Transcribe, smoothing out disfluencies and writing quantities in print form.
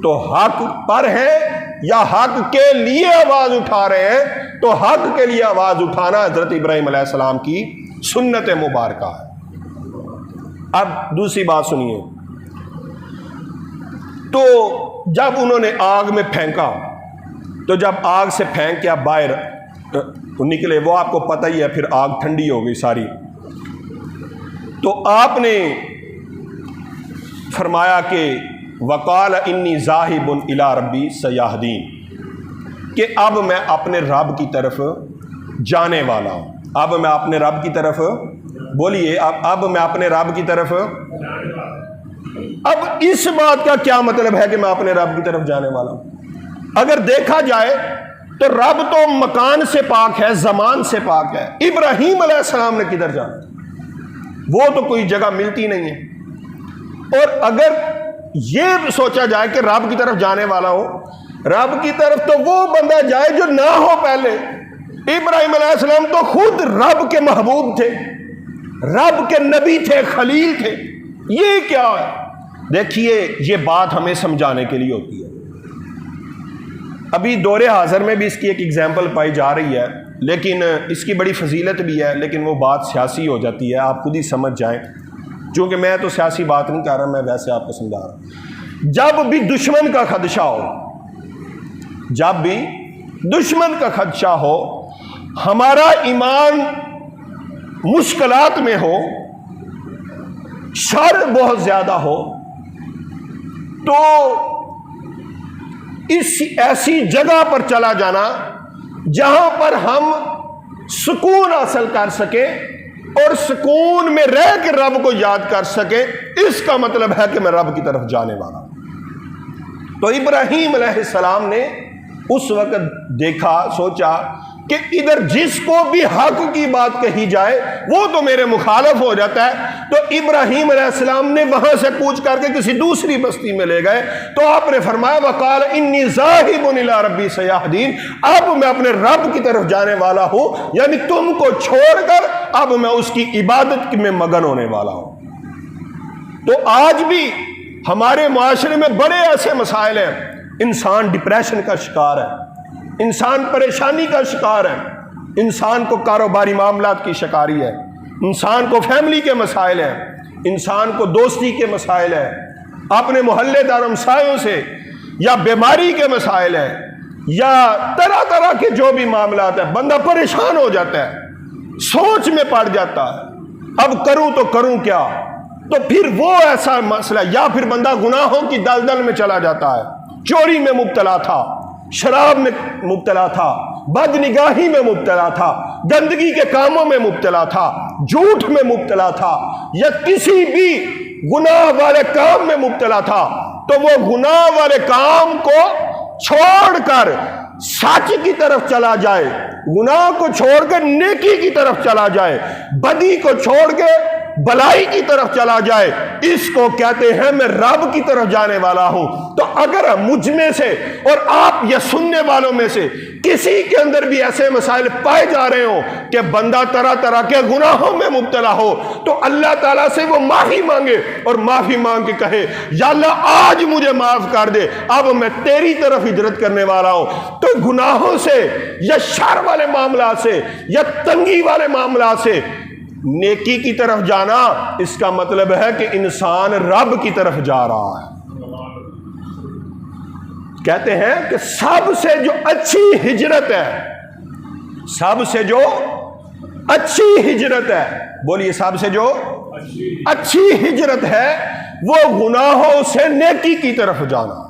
تو حق پر ہے یا حق کے لیے آواز اٹھا رہے ہیں؟ تو حق کے لیے آواز اٹھانا حضرت ابراہیم علیہ السلام کی سنت مبارکہ ہے۔ اب دوسری بات سنیے، تو جب انہوں نے آگ میں پھینکا، تو جب آگ سے پھینک کے آپ باہر نکلے، وہ آپ کو پتہ ہی ہے، پھر آگ ٹھنڈی ہو گئی ساری، تو آپ نے فرمایا کہ وقال انی ذاہب الی ربی سیہدین، کہ اب میں اپنے رب کی طرف جانے والا ہوں۔ اب میں اپنے رب کی طرف، بولیے اب میں اپنے رب کی طرف۔ اب اس بات کا کیا مطلب ہے کہ میں اپنے رب کی طرف جانے والا ہوں؟ اگر دیکھا جائے تو رب تو مکان سے پاک ہے، زمان سے پاک ہے، ابراہیم علیہ السلام نے کدھر جانا؟ وہ تو کوئی جگہ ملتی نہیں ہے۔ اور اگر یہ سوچا جائے کہ رب کی طرف جانے والا ہو، رب کی طرف تو وہ بندہ جائے جو نہ ہو پہلے۔ ابراہیم علیہ السلام تو خود رب کے محبوب تھے، رب کے نبی تھے، خلیل تھے۔ یہ کیا ہے؟ دیکھیے، یہ بات ہمیں سمجھانے کے لیے ہوتی ہے۔ ابھی دور حاضر میں بھی اس کی ایک ایگزامپل پائی جا رہی ہے، لیکن اس کی بڑی فضیلت بھی ہے، لیکن وہ بات سیاسی ہو جاتی ہے، آپ خود ہی سمجھ جائیں، چونکہ میں تو سیاسی بات نہیں کر رہا، میں ویسے آپ کو سمجھا رہا ہوں۔ جب بھی دشمن کا خدشہ ہو، جب بھی دشمن کا خدشہ ہو، ہمارا ایمان مشکلات میں ہو، شر بہت زیادہ ہو، تو اس ایسی جگہ پر چلا جانا جہاں پر ہم سکون حاصل کر سکے اور سکون میں رہ کے رب کو یاد کر سکے، اس کا مطلب ہے کہ میں رب کی طرف جانے والا ہوں۔ تو ابراہیم علیہ السلام نے اس وقت دیکھا، سوچا کہ ادھر جس کو بھی حق کی بات کہی جائے وہ تو میرے مخالف ہو جاتا ہے۔ تو ابراہیم علیہ السلام نے وہاں سے کوچ کر کے کسی دوسری بستی میں لے گئے، تو آپ نے فرمایا وقال انی ذاہب الی ربی سیہدین، اب میں اپنے رب کی طرف جانے والا ہوں، یعنی تم کو چھوڑ کر اب میں اس کی عبادت میں مگن ہونے والا ہوں۔ تو آج بھی ہمارے معاشرے میں بڑے ایسے مسائل ہیں، انسان ڈپریشن کا شکار ہے، انسان پریشانی کا شکار ہے، انسان کو کاروباری معاملات کی شکاری ہے، انسان کو فیملی کے مسائل ہیں، انسان کو دوستی کے مسائل ہیں، اپنے محلے دار ہمسایوں سے، یا بیماری کے مسائل ہیں، یا طرح طرح کے جو بھی معاملات ہیں، بندہ پریشان ہو جاتا ہے، سوچ میں پڑ جاتا ہے، اب کروں تو کروں کیا؟ تو پھر وہ ایسا مسئلہ، یا پھر بندہ گناہوں کی دلدل میں چلا جاتا ہے، چوری میں مبتلا تھا، شراب میں مبتلا تھا، بد نگاہی میں مبتلا تھا، گندگی کے کاموں میں مبتلا تھا، جھوٹ میں مبتلا تھا، یا کسی بھی گناہ والے کام میں مبتلا تھا، تو وہ گناہ والے کام کو چھوڑ کر سچ کی طرف چلا جائے، گناہ کو چھوڑ کر نیکی کی طرف چلا جائے، بدی کو چھوڑ کے بلائی کی طرف چلا جائے، اس کو کہتے ہیں میں رب کی طرف جانے والا ہوں۔ تو اگر مجھ میں سے اور آپ یا سننے والوں میں سے کسی کے اندر بھی ایسے مسائل پائے جا رہے ہوں کہ بندہ طرح طرح کے گناہوں میں مبتلا ہو، تو اللہ تعالیٰ سے وہ معافی مانگے اور معافی مانگ کے کہے یا اللہ آج مجھے معاف کر دے، اب میں تیری طرف ہجرت کرنے والا ہوں۔ تو گناہوں سے یا شر والے معاملات سے یا تنگی والے معاملات سے نیکی کی طرف جانا، اس کا مطلب ہے کہ انسان رب کی طرف جا رہا ہے۔ کہتے ہیں کہ سب سے جو اچھی ہجرت ہے، سب سے جو اچھی ہجرت ہے، بولیے سب سے جو اچھی ہجرت ہے وہ گناہوں سے نیکی کی طرف جانا۔